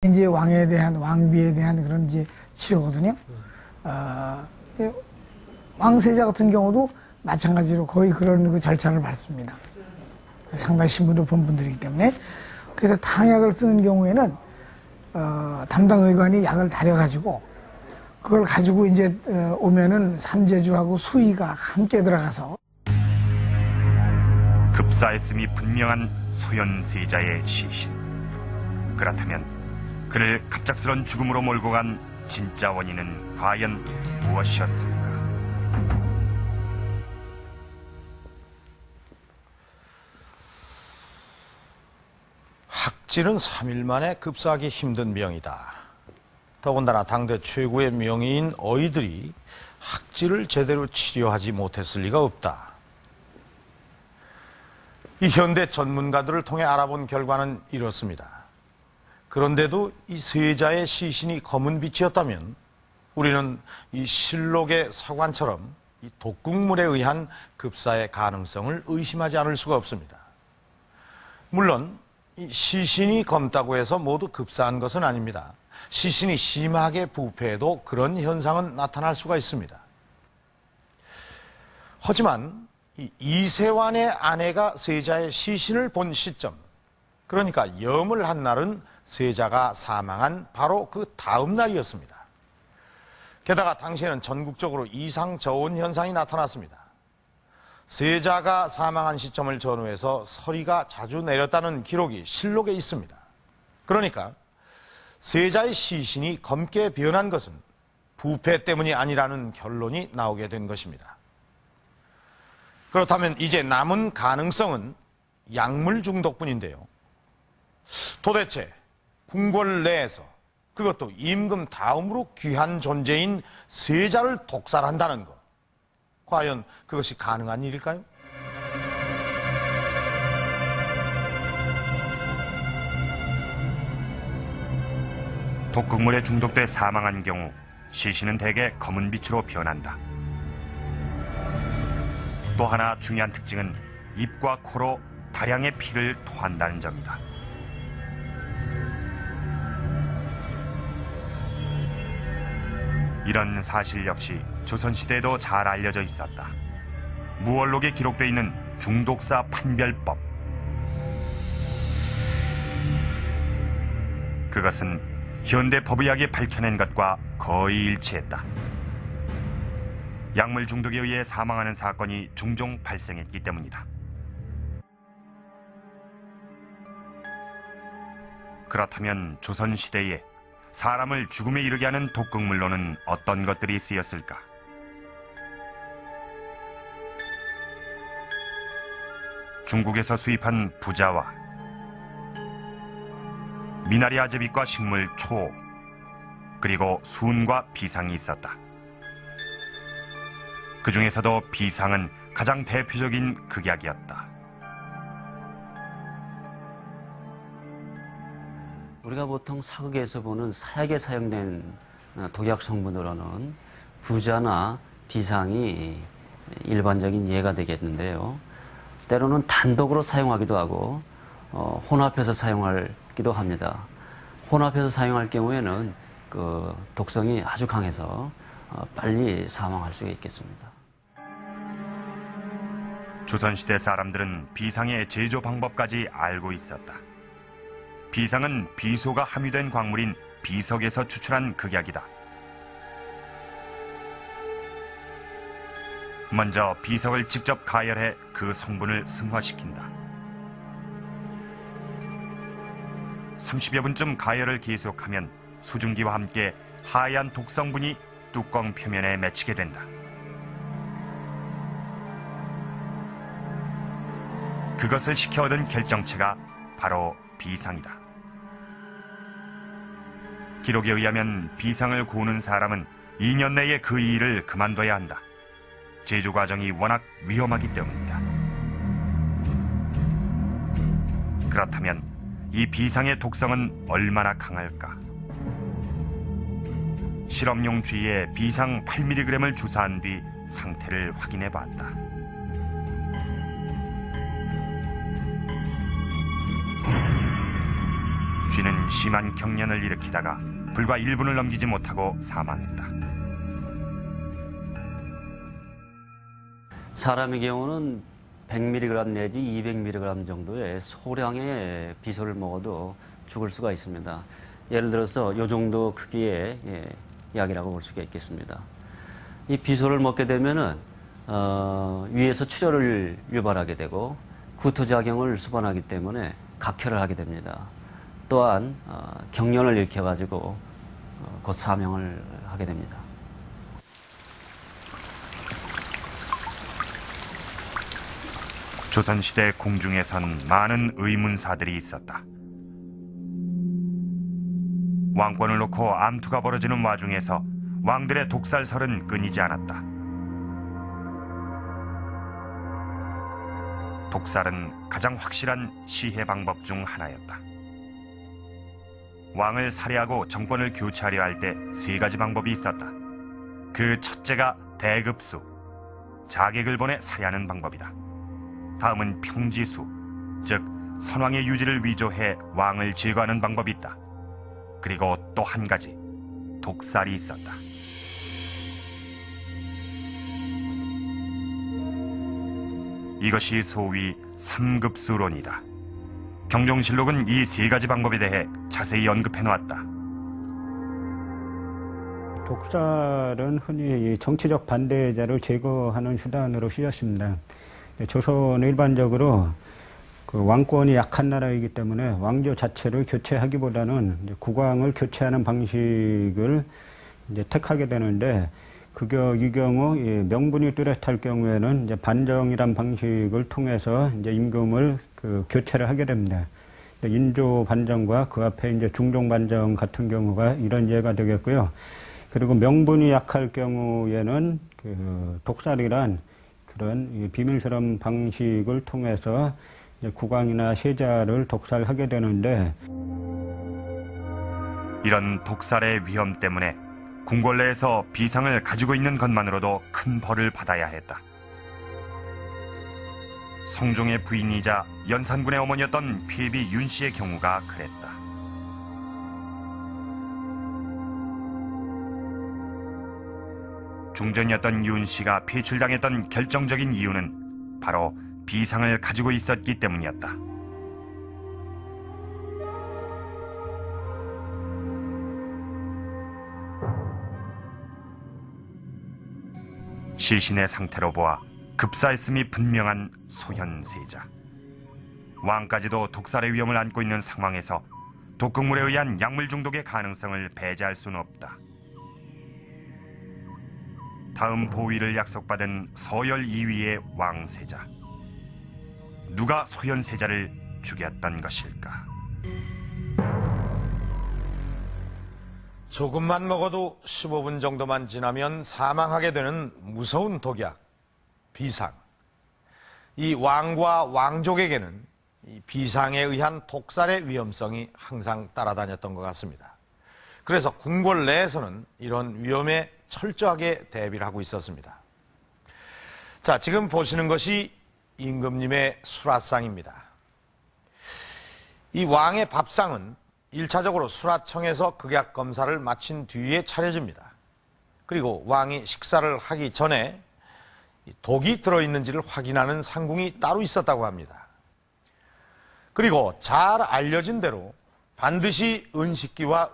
이제 왕비에 대한 그런 이제 치료거든요. 왕세자 같은 경우도 마찬가지로 거의 그런 그 절차를 밟습니다. 상당히 신분을 본 분들이기 때문에. 그래서 탕약을 쓰는 경우에는 담당 의관이 약을 다려가지고 그걸 가지고 이제 오면은 삼재주하고 수의가 함께 들어가서 급사했음이 분명한 소현세자의 시신. 그렇다면 그를 갑작스런 죽음으로 몰고 간 진짜 원인은 과연 무엇이었을까? 학질은 3일 만에 급사하기 힘든 병이다. 더군다나 당대 최고의 명의인 어이들이 학질을 제대로 치료하지 못했을 리가 없다. 이 현대 전문가들을 통해 알아본 결과는 이렇습니다. 그런데도 이 세자의 시신이 검은 빛이었다면 우리는 이 실록의 사관처럼 이 독극물에 의한 급사의 가능성을 의심하지 않을 수가 없습니다. 물론 이 시신이 검다고 해서 모두 급사한 것은 아닙니다. 시신이 심하게 부패해도 그런 현상은 나타날 수가 있습니다. 하지만 이 이세환의 아내가 세자의 시신을 본 시점, 그러니까 염을 한 날은 세자가 사망한 바로 그 다음 날이었습니다. 게다가 당시에는 전국적으로 이상 저온 현상이 나타났습니다. 세자가 사망한 시점을 전후해서 서리가 자주 내렸다는 기록이 실록에 있습니다. 그러니까 세자의 시신이 검게 변한 것은 부패 때문이 아니라는 결론이 나오게 된 것입니다. 그렇다면 이제 남은 가능성은 약물 중독뿐인데요. 도대체 궁궐 내에서 그것도 임금 다음으로 귀한 존재인 세자를 독살한다는 것, 과연 그것이 가능한 일일까요? 독극물에 중독돼 사망한 경우 시신은 대개 검은 빛으로 변한다. 또 하나 중요한 특징은 입과 코로 다량의 피를 토한다는 점이다. 이런 사실 역시 조선시대에도 잘 알려져 있었다. 무얼록에 기록되어 있는 중독사 판별법. 그것은 현대 법의학이 밝혀낸 것과 거의 일치했다. 약물 중독에 의해 사망하는 사건이 종종 발생했기 때문이다. 그렇다면 조선시대에 사람을 죽음에 이르게 하는 독극물로는 어떤 것들이 쓰였을까? 중국에서 수입한 부자와 미나리 아제빛과 식물 초, 그리고 순과 비상이 있었다. 그 중에서도 비상은 가장 대표적인 극약이었다. 우리가 보통 사극에서 보는 사약에 사용된 독약 성분으로는 부자나 비상이 일반적인 예가 되겠는데요. 때로는 단독으로 사용하기도 하고 혼합해서 사용하기도 합니다. 혼합해서 사용할 경우에는 그 독성이 아주 강해서 빨리 사망할 수가 있겠습니다. 조선시대 사람들은 비상의 제조 방법까지 알고 있었다. 비상은 비소가 함유된 광물인 비석에서 추출한 극약이다. 먼저 비석을 직접 가열해 그 성분을 승화시킨다. 30여 분쯤 가열을 계속하면 수증기와 함께 하얀 독성분이 뚜껑 표면에 맺히게 된다. 그것을 식혀 얻은 결정체가 바로 비상이다. 기록에 의하면 비상을 고우는 사람은 2년 내에 그 일을 그만둬야 한다. 제조 과정이 워낙 위험하기 때문이다. 그렇다면 이 비상의 독성은 얼마나 강할까? 실험용 쥐에 비상 8mg을 주사한 뒤 상태를 확인해 봤다. 뒤는 심한 경련을 일으키다가 불과 1분을 넘기지 못하고 사망했다. 사람의 경우는 100mg 내지 200mg 정도의 소량의 비소를 먹어도 죽을 수가 있습니다. 예를 들어서 이 정도 크기의 약이라고 볼 수가 있겠습니다. 이 비소를 먹게 되면은 위에서 출혈을 유발하게 되고 구토작용을 수반하기 때문에 각혈을 하게 됩니다. 또한 경련을 일으켜가지고 곧 사망을 하게 됩니다. 조선시대 궁중에선 많은 의문사들이 있었다. 왕권을 놓고 암투가 벌어지는 와중에서 왕들의 독살설은 끊이지 않았다. 독살은 가장 확실한 시해 방법 중 하나였다. 왕을 살해하고 정권을 교체하려 할 때 3가지 방법이 있었다. 그 첫째가 대급수, 자객을 보내 살해하는 방법이다. 다음은 평지수, 즉 선왕의 유지를 위조해 왕을 제거하는 방법이 있다. 그리고 또 한 가지, 독살이 있었다. 이것이 소위 삼급수론이다. 경종실록은 이 3가지 방법에 대해 자세히 언급해 놓았다. 독살은 흔히 정치적 반대자를 제거하는 수단으로 쓰였습니다. 조선은 일반적으로 그 왕권이 약한 나라이기 때문에 왕조 자체를 교체하기보다는 이제 국왕을 교체하는 방식을 이제 택하게 되는데, 이 경우 명분이 뚜렷할 경우에는 이제 반정이란 방식을 통해서 이제 임금을 교체를 하게 됩니다. 인조 반정과 그 앞에 이제 중종 반정 같은 경우가 이런 예가 되겠고요. 그리고 명분이 약할 경우에는 독살이란 그런 비밀스러운 방식을 통해서 국왕이나 세자를 독살하게 되는데, 이런 독살의 위험 때문에 궁궐내에서 비상을 가지고 있는 것만으로도 큰 벌을 받아야 했다. 성종의 부인이자 연산군의 어머니였던 폐비 윤 씨의 경우가 그랬다. 중전이었던 윤 씨가 폐출당했던 결정적인 이유는 바로 비상을 가지고 있었기 때문이었다. 시신의 상태로 보아 급사했음이 분명한 소현세자. 왕까지도 독살의 위험을 안고 있는 상황에서 독극물에 의한 약물 중독의 가능성을 배제할 수는 없다. 다음 보위를 약속받은 서열 2위의 왕세자. 누가 소현세자를 죽였던 것일까? 조금만 먹어도 15분 정도만 지나면 사망하게 되는 무서운 독약, 비상. 이 왕과 왕족에게는 이 비상에 의한 독살의 위험성이 항상 따라다녔던 것 같습니다. 그래서 궁궐 내에서는 이런 위험에 철저하게 대비를 하고 있었습니다. 자, 지금 보시는 것이 임금님의 수라상입니다. 이 왕의 밥상은 1차적으로 수라청에서 극약 검사를 마친 뒤에 차려집니다. 그리고 왕이 식사를 하기 전에 독이 들어있는지를 확인하는 상궁이 따로 있었다고 합니다. 그리고 잘 알려진 대로 반드시 은식기와